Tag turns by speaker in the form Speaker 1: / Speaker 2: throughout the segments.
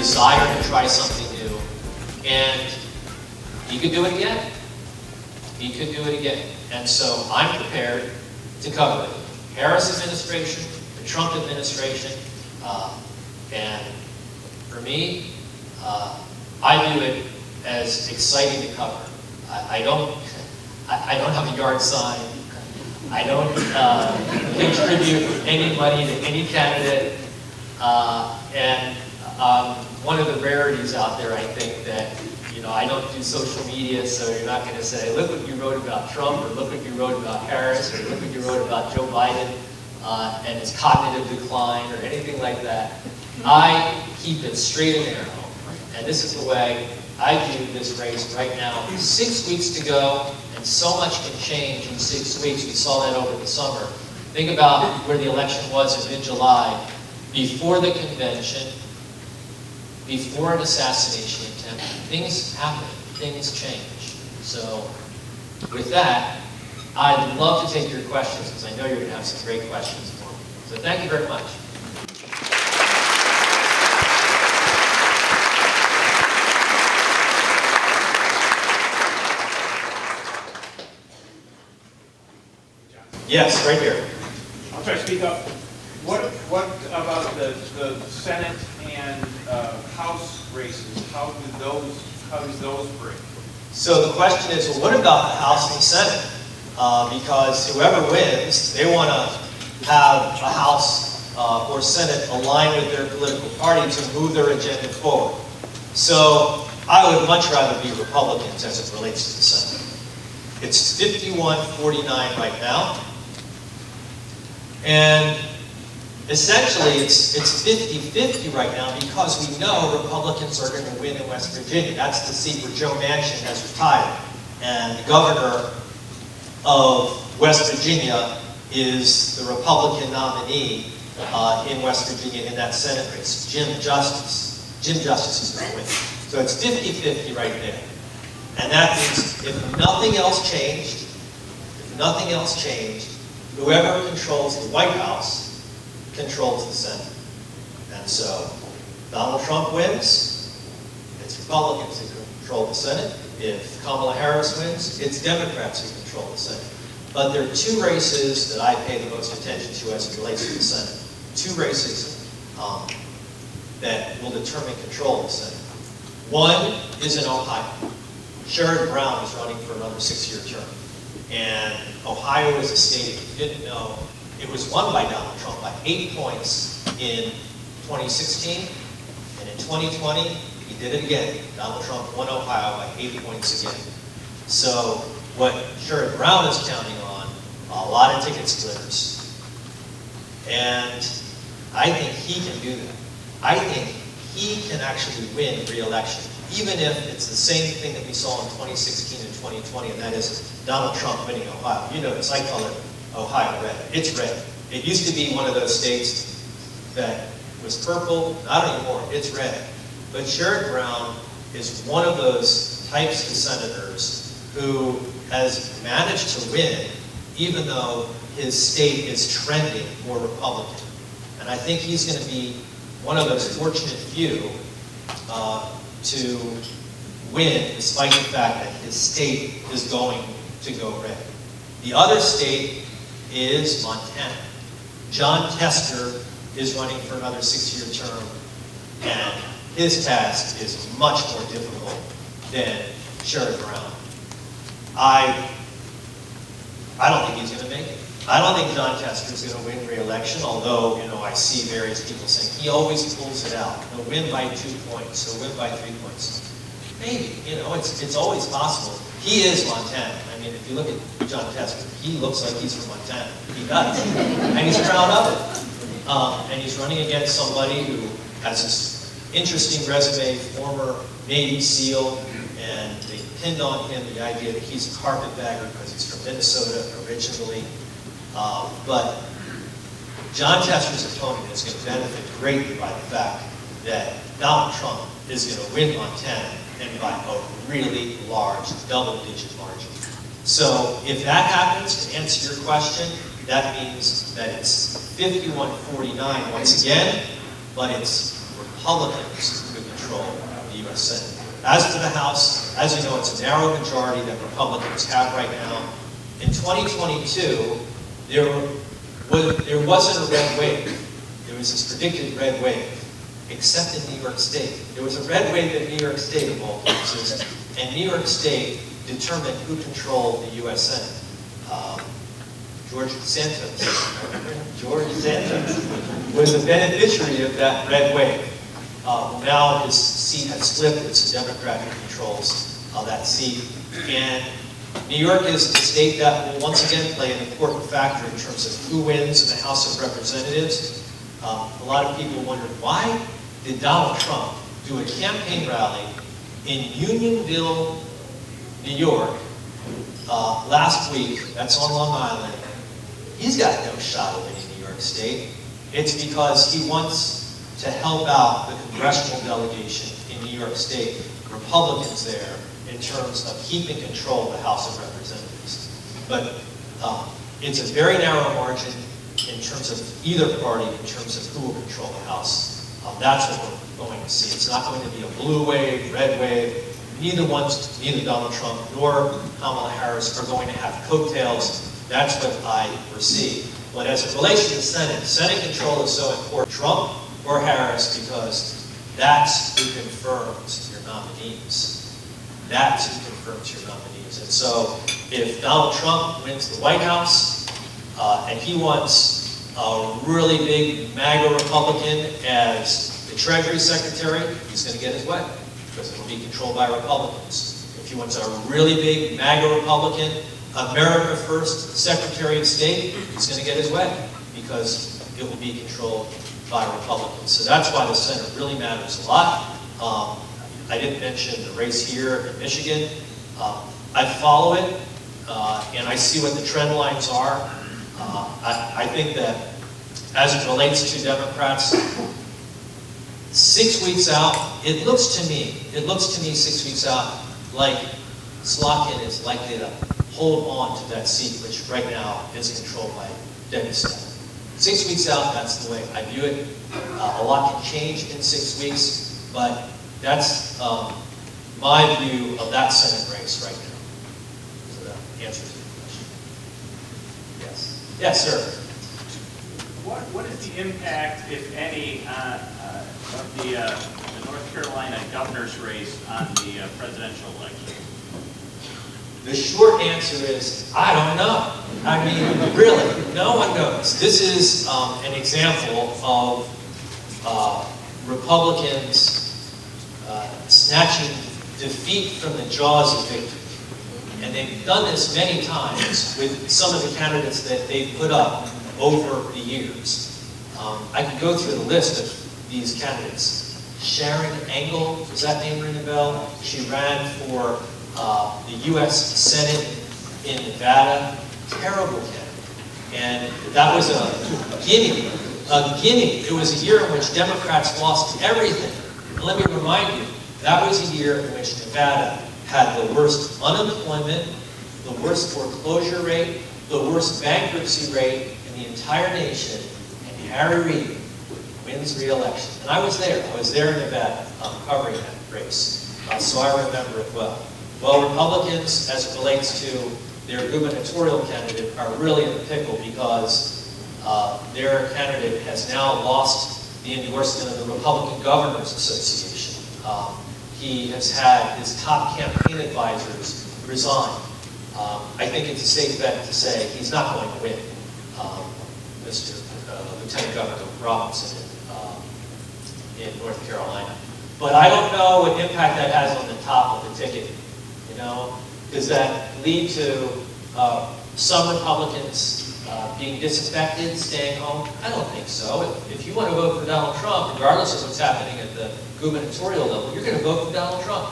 Speaker 1: desire to try something new, and he could do it again. He could do it again. And so I'm prepared to cover it. Harris administration, the Trump administration, and for me, I view it as exciting to cover. I don't have a yard sign. I don't contribute any money to any candidate, and one of the rarities out there, I think, that I don't do social media, so you're not going to say, look what you wrote about Trump, or look what you wrote about Harris, or look what you wrote about Joe Biden and his cognitive decline, or anything like that. I keep it straight and narrow, and this is the way I view this race right now. 6 weeks to go, and so much can change in 6 weeks. We saw that over the summer. Think about where the election was in mid-July, before the convention, before an assassination attempt. Things happen, things change. So with that, I'd love to take your questions, because I know you're going to have some great questions for me. So thank you very much. Yes, right here.
Speaker 2: I'll try to speak up. What about the Senate and House races? How does those break?
Speaker 1: So the question is, well, what about the House and the Senate? Because whoever wins, they want to have a House or Senate align with their political party to move their agenda forward. So I would much rather be Republicans as it relates to the Senate. It's 51-49 right now. And essentially, it's 50-50 right now, because we know Republicans are going to win in West Virginia. That's the seat where Joe Manchin has retired. And the governor of West Virginia is the Republican nominee in West Virginia in that Senate race, Jim Justice. Jim Justice is going to win. So it's 50-50 right there. And that means if nothing else changed, whoever controls the White House controls the Senate. And so Donald Trump wins, it's Republicans who control the Senate. If Kamala Harris wins, it's Democrats who control the Senate. But there are two races that I pay the most attention to as it relates to the Senate. Two races that will determine control of the Senate. One is in Ohio. Sherrod Brown is running for another 6-year term. And Ohio is a state, if you didn't know, it was won by Donald Trump by 8 points in 2016. And in 2020, he did it again. Donald Trump won Ohio by 8 points again. So what Sherrod Brown is counting on, a lot of ticket splitters. And I think he can do that. I think he can actually win re-election, even if it's the same thing that we saw in 2016 and 2020, and that is Donald Trump winning Ohio. You know this, I call it Ohio red. It's red. It used to be one of those states that was purple, not anymore, it's red. But Sherrod Brown is one of those types of senators who has managed to win, even though his state is trending more Republican. And I think he's going to be one of those fortunate few to win, despite the fact that his state is going to go red. The other state is Montana. Jon Decker is running for another 6-year term, and his task is much more difficult than Sherrod Brown. I don't think he's going to make it. I don't think Jon Decker is going to win re-election, although, I see various people saying he always pulls it out. He'll win by 2 points, he'll win by 3 points. Maybe, it's always possible. He is Montana. I mean, if you look at Jon Decker, he looks like he's from Montana. He does. And he's proud of it. And he's running against somebody who has this interesting resume, former Navy SEAL, and they pinned on him the idea that he's a carpetbagger because he's from Minnesota originally. But Jon Decker's opponent is going to benefit greatly by the fact that Donald Trump is going to win Montana, and by a really large double-digit margin. So if that happens, to answer your question, that means that it's 51-49 once again, but it's Republicans who control the U.S. Senate. As for the House, as you know, it's a narrow majority that Republicans have right now. In 2022, there wasn't a red wave. There was this predicted red wave, except in New York State. There was a red wave in New York State of all places, and New York State determined who controlled the U.S. Senate. George Santos was the beneficiary of that red wave. Now his seat has flipped. It's a Democrat who controls that seat. And New York is the state that will once again play an important factor in terms of who wins in the House of Representatives. A lot of people wondered, why did Donald Trump do a campaign rally in Unionville, New York, last week? That's on Long Island. He's got no shot of winning New York State. It's because he wants to help out the congressional delegation in New York State, Republicans there, in terms of keeping control of the House of Representatives. But it's a very narrow margin in terms of either party, in terms of who will control the House. That's what we're going to see. It's not going to be a blue wave, red wave. Neither Donald Trump nor Kamala Harris are going to have coattails. That's what I foresee. But as it relates to the Senate control is so important. Trump or Harris, because that's who confirms your nominees. That's who confirms your nominees. And so if Donald Trump wins the White House, and he wants a really big MAGA Republican as the Treasury Secretary, he's going to get his way, because it will be controlled by Republicans. If he wants a really big MAGA Republican, America First Secretary of State, he's going to get his way, because it will be controlled by Republicans. So that's why the Senate really matters a lot. I didn't mention the race here in Michigan. I follow it, and I see what the trend lines are. I think that as it relates to Democrats, 6 weeks out, it looks to me 6 weeks out like Slotkin is likely to hold on to that seat, which right now is controlled by Debbie Sept. 6 weeks out, that's the way I view it. A lot can change in 6 weeks, but that's my view of that Senate race right now. So that answers your question. Yes. Yes, sir.
Speaker 2: What is the impact, if any, of the North Carolina governor's race on the presidential election?
Speaker 1: The short answer is, I don't know. I mean, really, no one knows. This is an example of Republicans snatching defeat from the jaws of victory. And they've done this many times with some of the candidates that they've put up over the years. I could go through the list of these candidates. Sharon Engel, does that name ring a bell? She ran for the U.S. Senate in Nevada. Terrible candidate. And that was a guinea. It was a year in which Democrats lost everything. And let me remind you, that was a year in which Nevada had the worst unemployment, the worst foreclosure rate, the worst bankruptcy rate in the entire nation, and Harry Reid wins re-election. And I was there. I was there in Nevada covering that race. So I remember it well. Well, Republicans, as it relates to their gubernatorial candidate, are really in a pickle because their candidate has now lost the endorsement of the Republican Governors Association. He has had his top campaign advisors resign. I think it's a safe bet to say he's not going to win, Mr. Lieutenant Governor Robinson in North Carolina. But I don't know what impact that has on the top of the ticket. You know, does that lead to some Republicans being disaffected, staying home? I don't think so. If you want to vote for Donald Trump, regardless of what's happening at the gubernatorial level, you're going to vote for Donald Trump.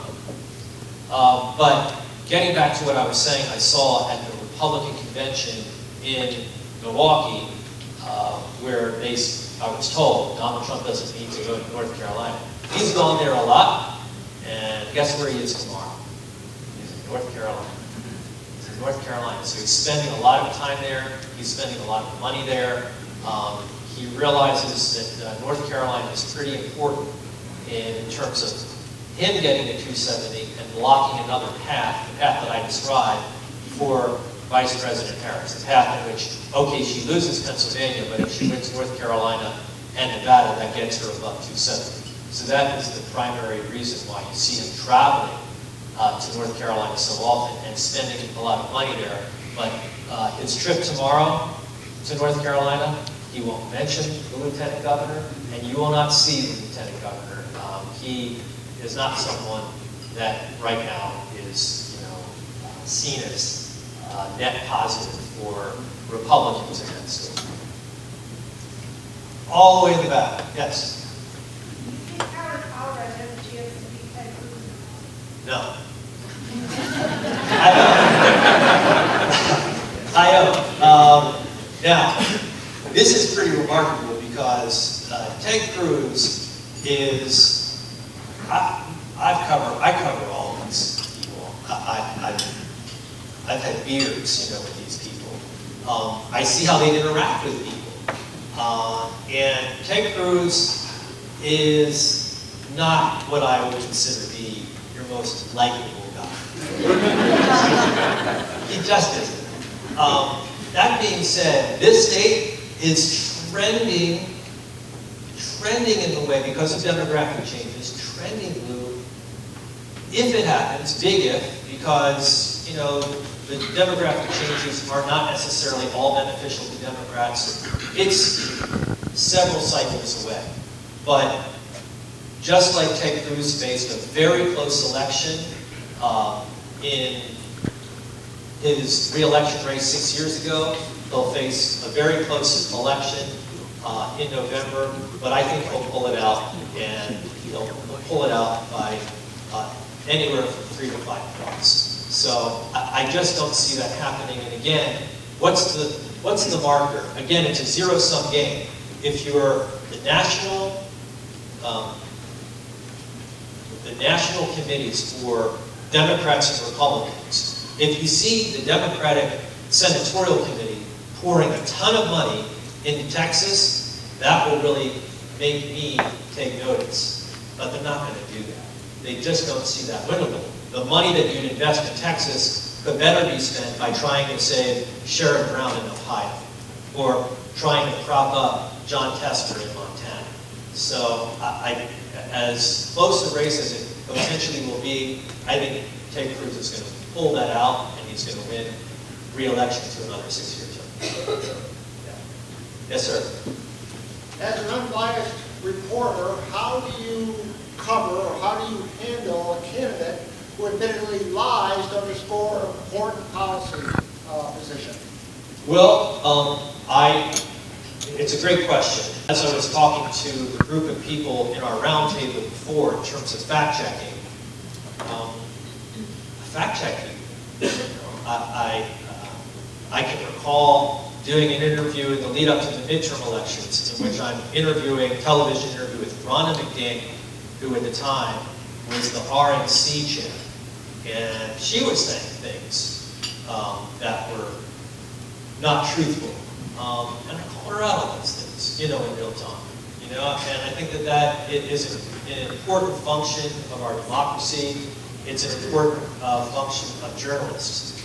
Speaker 1: But getting back to what I was saying, I saw at the Republican convention in Milwaukee, where I was told Donald Trump doesn't need to go to North Carolina. He's gone there a lot, and guess where he is tomorrow? He's in North Carolina. He's in North Carolina, so he's spending a lot of time there. He's spending a lot of money there. He realizes that North Carolina is pretty important in terms of him getting to 270 and blocking another path, the path that I described, for Vice President Harris. The path in which, okay, she loses Pennsylvania, but if she wins North Carolina and Nevada, that gets her above 270. So that is the primary reason why you see him traveling to North Carolina so often and spending a lot of money there. But his trip tomorrow to North Carolina, he won't mention the lieutenant governor, and you will not see the lieutenant governor. He is not someone that right now is, seen as net positive for Republicans against him. All the way in the back, yes. No. I don't. Now, this is pretty remarkable because Ted Cruz is, I cover all of these people. I've had beers, with these people. I see how they interact with people. And Ted Cruz is not what I would consider to be your most likable guy. He just isn't. That being said, this state is trending in the way, because of demographic changes, trending blue, if it happens, big if, because, the demographic changes are not necessarily all beneficial to Democrats. It's several cycles away. But just like Ted Cruz faced a very close election in his re-election race 6 years ago, he'll face a very close election in November, but I think he'll pull it out, and he'll pull it out by anywhere from 3 to 5 points. So I just don't see that happening. And again, what's the marker? Again, it's a zero-sum game. If you're the national committees for Democrats and Republicans, if you see the Democratic Senatorial Committee pouring a ton of money into Texas, that will really make me take notice. But they're not going to do that. They just don't see that winnable. The money that you'd invest in Texas could better be spent by trying to save Sherrod Brown in Ohio, or trying to prop up Jon Tester in Montana. So as close a race as it potentially will be, I think Ted Cruz is going to pull that out, and he's going to win re-election to another 6-year term. Yeah. Yes, sir.
Speaker 3: As an unbiased reporter, how do you cover, or how do you handle a candidate who admittedly lies to underscore an important policy position?
Speaker 1: Well, it's a great question. As I was talking to the group of people in our roundtable before in terms of fact-checking, I can recall doing an interview in the lead up to the midterm elections in which I'm interviewing, television interview with Rhonda McDaniel, who at the time was the RNC chair. And she was saying things that were not truthful. And I called her out on those things, in real time. And I think that is an important function of our democracy. It's an important function of journalists.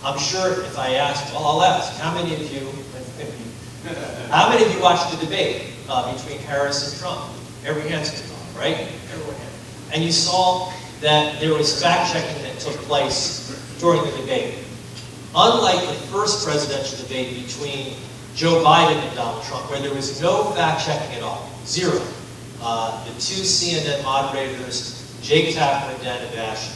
Speaker 1: I'm sure if I asked, well, I'll ask, how many of you watched the debate between Harris and Trump? Every hand's been up, right? Everyone had. And you saw that there was fact-checking that took place during the debate. Unlike the first presidential debate between Joe Biden and Donald Trump, where there was no fact-checking at all, zero. The two CNN moderators, Jake Tapper and Dan Abash,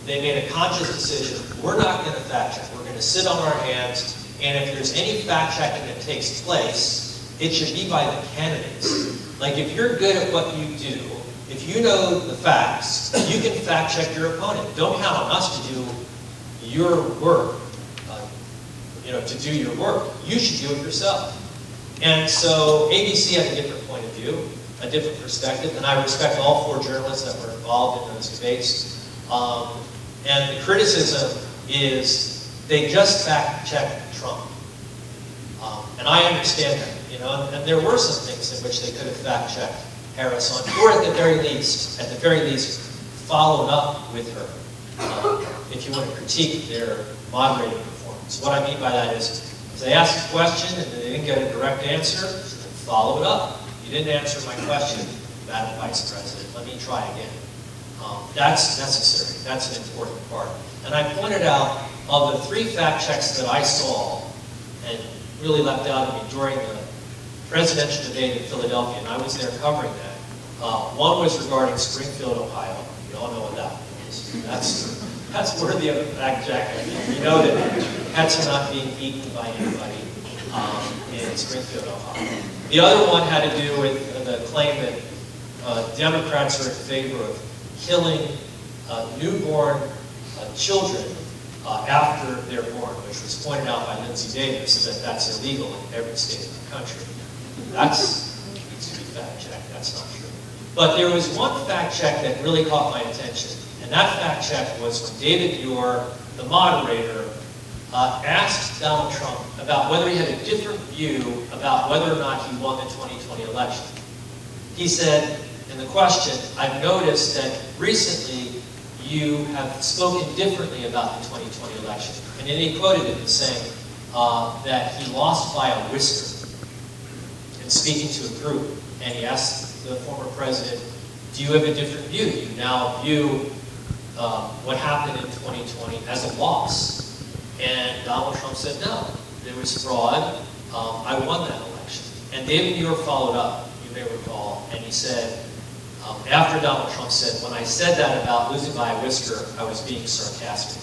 Speaker 1: they made a conscious decision, we're not going to fact-check, we're going to sit on our hands, and if there's any fact-checking that takes place, it should be by the candidates. Like, if you're good at what you do, if you know the facts, you can fact-check your opponent. Don't count on us to do your work, to do your work. You should do it yourself. And so ABC had a different point of view, a different perspective, and I respect all 4 journalists that were involved in those debates. And the criticism is they just fact-checked Trump. And I understand that, and there were some things in which they could have fact-checked Harris on, or at the very least, followed up with her, if you want to critique their moderating performance. What I mean by that is, if they ask a question and they didn't get a direct answer, follow it up. You didn't answer my question, Madam Vice President. Let me try again. That's necessary. That's an important part. And I pointed out, of the 3 fact checks that I saw, and really leapt out at me during the presidential debate in Philadelphia, and I was there covering that. One was regarding Springfield, Ohio. You all know what that is. That's worthy of a fact check. You know that pets are not being eaten by anybody in Springfield, Ohio. The other one had to do with the claim that Democrats are in favor of killing newborn children after they're born, which was pointed out by Lindsay Davis that that's illegal in every state in the country. That needs to be fact-checked. That's not true. But there was one fact check that really caught my attention, and that fact check was when David Muir, the moderator, asked Donald Trump about whether he had a different view about whether or not he won the 2020 election. He said, in the question, I've noticed that recently you have spoken differently about the 2020 election. And then he quoted him as saying that he lost by a whisker in speaking to a group. And he asked the former president, do you have a different view? Do you now view what happened in 2020 as a loss? And Donald Trump said, no, there was fraud. I won that election. And David Muir followed up, you may recall, and he said, after Donald Trump said, when I said that about losing by a whisker, I was being sarcastic.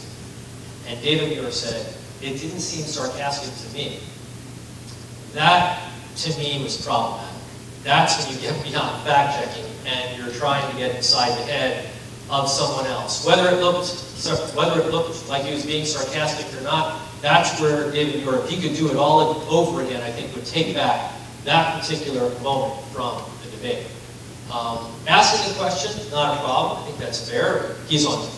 Speaker 1: And David Muir said, it didn't seem sarcastic to me. That, to me, was problematic. That's when you get beyond fact-checking and you're trying to get inside the head of someone else. Whether it looked like he was being sarcastic or not, that's where David Muir, if he could do it all over again, I think would take back that particular moment from the debate. Asking the question, not a problem. I think that's fair. He's on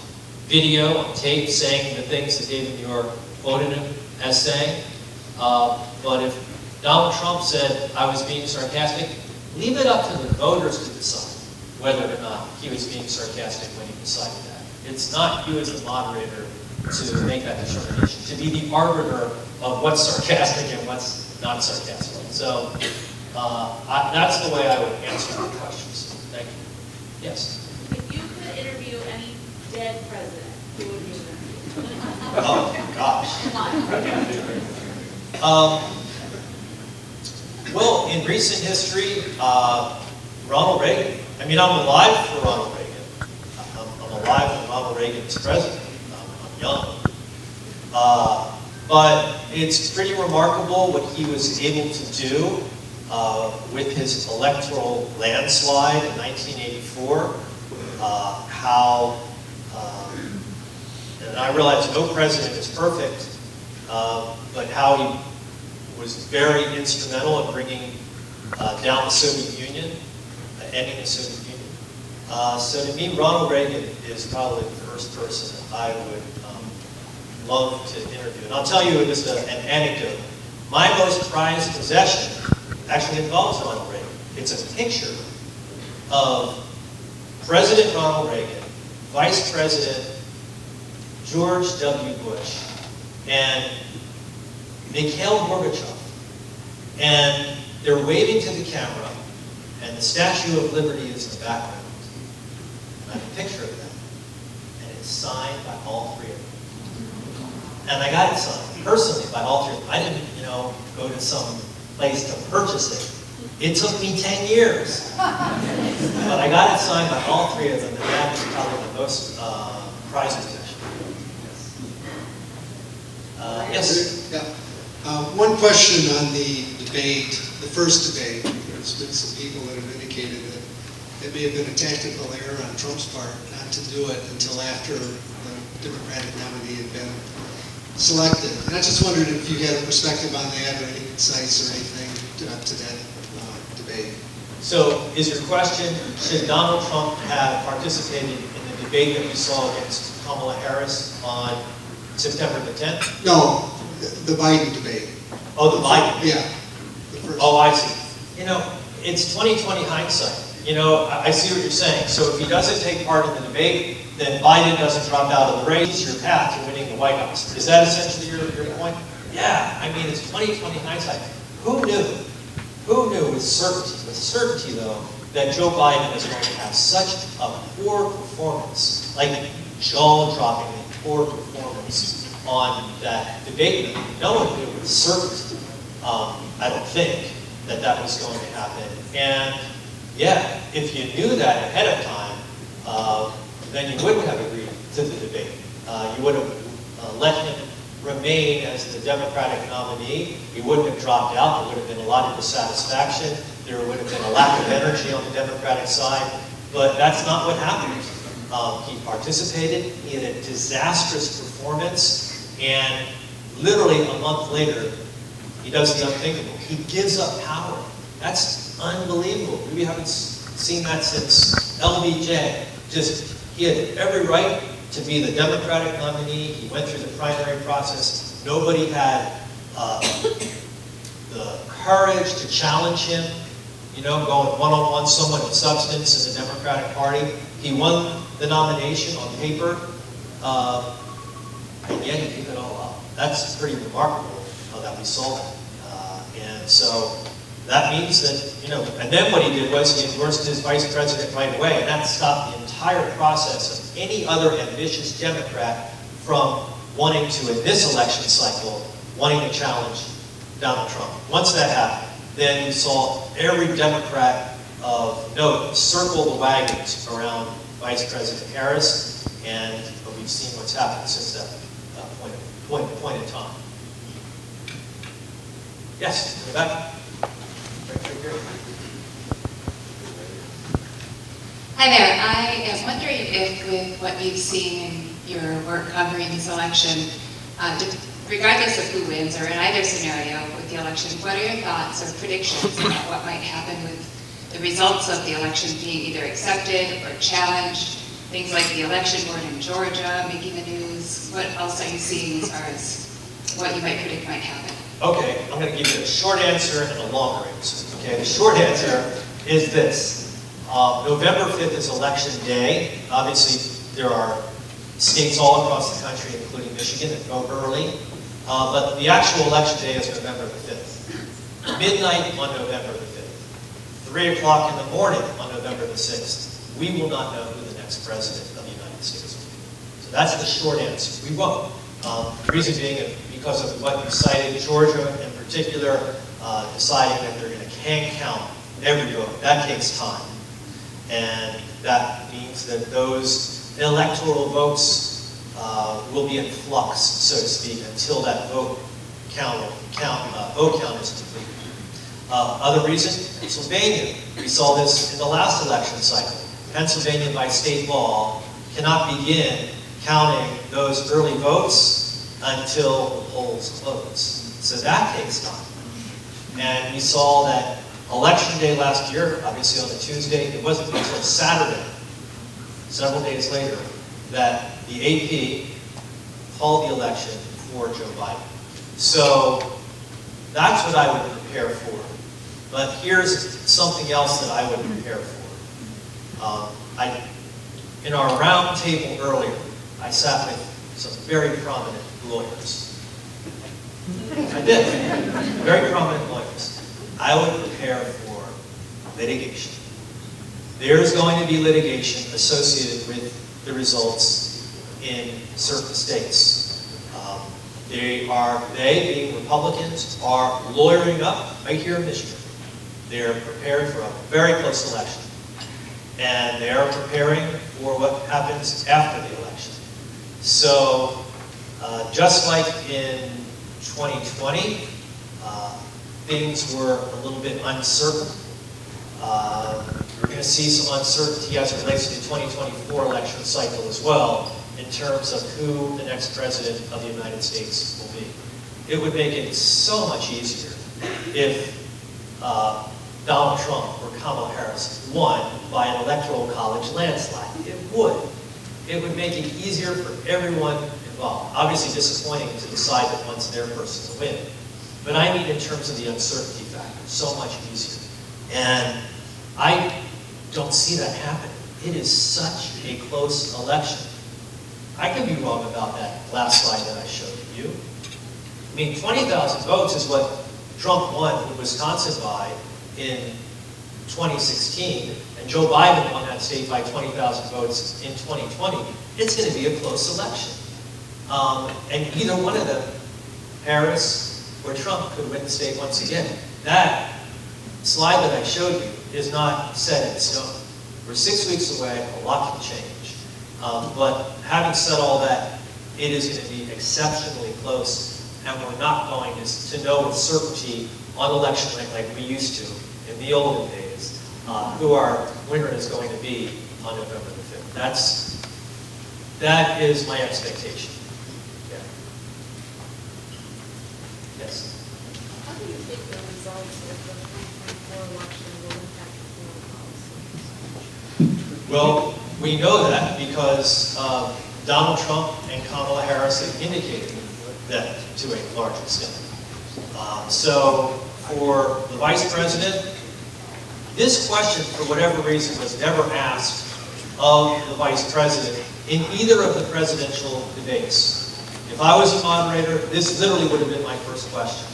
Speaker 1: video, on tape, saying the things that David Muir quoted him as saying. But if Donald Trump said, I was being sarcastic, leave it up to the voters to decide whether or not he was being sarcastic when he decided that. It's not you as the moderator to make that determination, to be the arbiter of what's sarcastic and what's not sarcastic. So that's the way I would answer the questions. Thank you. Yes?
Speaker 4: If you could interview any dead president, who would you interview?
Speaker 1: Oh, gosh.
Speaker 4: Come on.
Speaker 1: Well, in recent history, Ronald Reagan. I mean, I'm alive for Ronald Reagan. I'm alive when Ronald Reagan was president. I'm young. But it's pretty remarkable what he was able to do with his electoral landslide in 1984. And I realize no president is perfect, but how he was very instrumental in bringing down the Soviet Union, ending the Soviet Union. So to me, Ronald Reagan is probably the first person I would love to interview. And I'll tell you just an anecdote. My most prized possession actually involves Ronald Reagan. It's a picture of President Ronald Reagan, Vice President George W. Bush, and Mikhail Gorbachev. And they're waving to the camera, and the Statue of Liberty is in the background. And I have a picture of them, and it's signed by all three of them. And I got it signed personally by all three of them. I didn't, go to some place to purchase it. It took me 10 years. But I got it signed by all three of them, and that is probably the most prized possession. Yes?
Speaker 5: Yeah. One question on the debate, the first debate. There's been some people that have indicated that it may have been a tactical error on Trump's part not to do it until after the Democratic nominee had been selected. And I just wondered if you had a perspective on that or any insights or anything to that debate.
Speaker 1: So is your question, should Donald Trump have participated in the debate that we saw against Kamala Harris on September the 10th?
Speaker 5: No, the Biden debate.
Speaker 1: Oh, the Biden?
Speaker 5: Yeah. The first.
Speaker 1: Oh, I see. It's 20/20 hindsight. you know, I see what you're saying. So if he doesn't take part in the debate, then Biden doesn't drop out of the race, your path to winning the White House. Is that essentially your point? Yeah, I mean, it's 20/20 hindsight. Who knew? Who knew with certainty though, that Joe Biden is going to have such a poor performance, like jaw-dropping poor performance on that debate? No one knew with certainty, I don't think, that was going to happen. And yeah, if you knew that ahead of time, then you wouldn't have agreed to the debate. You would have let him remain as the Democratic nominee. He wouldn't have dropped out. There would have been a lot of dissatisfaction. There would have been a lack of energy on the Democratic side. But that's not what happened. He participated. He had a disastrous performance. And literally a month later, he does the unthinkable. He gives up power. That's unbelievable. We haven't seen that since LBJ. He had every right to be the Democratic nominee. He went through the primary process. Nobody had the courage to challenge him, you know, going one-on-one, someone of substance in the Democratic Party. He won the nomination on paper, and yet he gave it all up. That's pretty remarkable that we saw that. And so that means that, you know, and then what he did was he endorsed his vice president right away, and that stopped the entire process of any other ambitious Democrat from wanting to, in this election cycle, wanting to challenge Donald Trump. Once that happened, then you saw every Democrat of note circle the wagons around Vice President Harris, and we've seen what's happened since that point in time. Yes, in the back.
Speaker 6: Hi there. I am wondering if, with what you've seen in your work covering this election, regardless of who wins or in either scenario with the election, what are your thoughts or predictions about what might happen with the results of the election being either accepted or challenged? Things like the election board in Georgia making the news. What else are you seeing as far as what you might predict might happen?
Speaker 1: Okay, I'm going to give you a short answer and a longer answer. Okay, the short answer is this. November 5th is election day. Obviously, there are states all across the country, including Michigan, that vote early. But the actual election day is November the 5th. Midnight on November the 5th. 3 o'clock in the morning on November the 6th. We will not know who the next president of the United States will be. So that's the short answer. We won't. The reason being because of what you cited, Georgia in particular, deciding that they're going to hand count every vote. That takes time. And that means that those electoral votes will be in flux, so to speak, until that vote count is complete. Other reason, Pennsylvania. We saw this in the last election cycle. Pennsylvania, by state law, cannot begin counting those early votes until the polls close. So that takes time. And we saw that election day last year, obviously on a Tuesday, it wasn't until Saturday, several days later, that the AP called the election for Joe Biden. So that's what I would prepare for. But here's something else that I would prepare for. In our round table earlier, I sat with some very prominent lawyers. I did. Very prominent lawyers. I would prepare for litigation. There's going to be litigation associated with the results in certain states. They, being Republicans, are lawyering up right here in Michigan. They're prepared for a very close election. And they are preparing for what happens after the election. So, just like in 2020, things were a little bit uncertain. We're going to see some uncertainty as it relates to the 2024 election cycle as well, in terms of who the next president of the United States will be. It would make it so much easier if Donald Trump or Kamala Harris won by an electoral college landslide. It would. It would make it easier for everyone involved. Obviously disappointing to decide that one's their person to win. But I mean in terms of the uncertainty factor, so much easier. And I don't see that happening. It is such a close election. I could be wrong about that last slide that I showed you. I mean, 20,000 votes is what Trump won Wisconsin by in 2016, and Joe Biden won that state by 20,000 votes in 2020. It's going to be a close election. And either one of them, Harris or Trump, could win the state once again. That slide that I showed you is not set in stone. We're 6 weeks away, a lot can change. But having said all that, it is going to be exceptionally close, and we're not going to know with certainty on election night like we used to in the olden days, who our winner is going to be on November the 5th. That is my expectation. Yeah. Yes?
Speaker 4: How do you think the results of the 2024 election will impact foreign policy?
Speaker 1: Well, we know that because Donald Trump and Kamala Harris have indicated that to a large extent. So for the vice president, this question, for whatever reason, was never asked of the vice president in either of the presidential debates. If I was a moderator, this literally would have been my first question.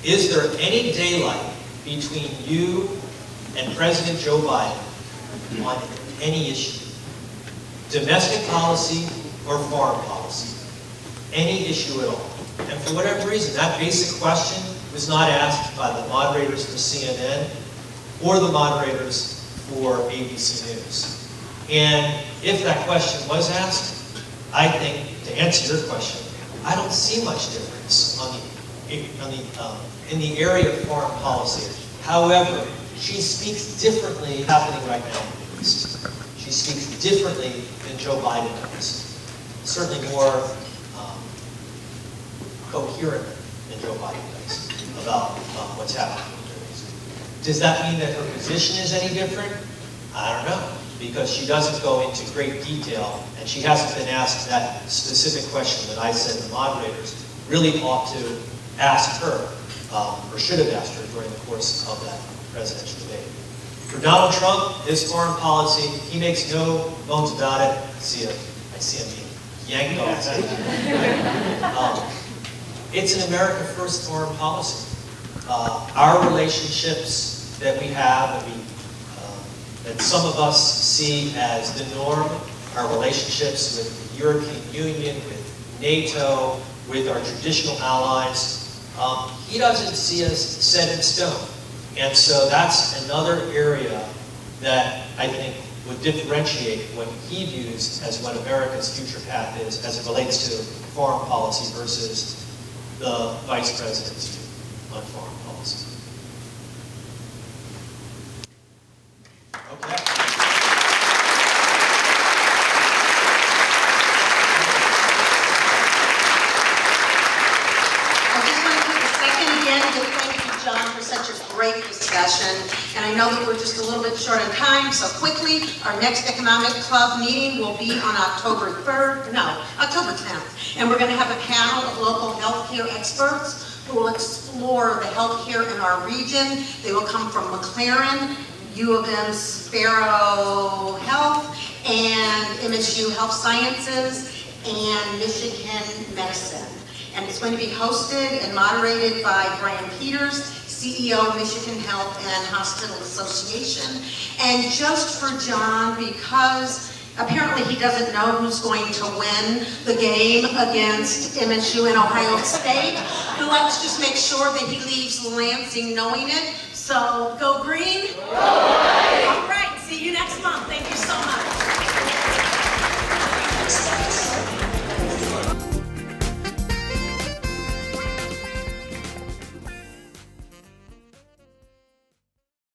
Speaker 1: Is there any daylight between you and President Joe Biden on any issue? Domestic policy or foreign policy? Any issue at all. And for whatever reason, that basic question was not asked by the moderators for CNN or the moderators for ABC News. And if that question was asked, I think, to answer your question, I don't see much difference in the area of foreign policy. However, she speaks differently happening right now in the Middle East. She speaks differently than Joe Biden does. Certainly more coherent than Joe Biden does about what's happening in the Middle East. Does that mean that her position is any different? I don't know, because she doesn't go into great detail, and she hasn't been asked that specific question that I said the moderators really ought to ask her, or should have asked her during the course of that presidential debate. For Donald Trump, his foreign policy, he makes no bones about it. I see him being yanked off. It's an America First foreign policy. Our relationships that we have, that some of us see as the norm, our relationships with the European Union, with NATO, with our traditional allies, he doesn't see us set in stone. And so that's another area that I think would differentiate what he views as what America's future path is as it relates to foreign policy versus the vice president's view on foreign policy. Okay.
Speaker 7: I just want to take a second again to thank you, John, for such a great discussion. And I know that we're just a little bit short on time, so quickly, our next Economic Club meeting will be on October 10th. And we're going to have a panel of local healthcare experts who will explore the healthcare in our region. They will come from McLaren, U of M Sparrow Health, and MSU Health Sciences, and Michigan Medicine. And it's going to be hosted and moderated by Brian Peters, CEO of Michigan Health and Hospital Association. And just for John, because apparently he doesn't know who's going to win the game against MSU and Ohio State, let's just make sure that he leaves Lansing knowing it. So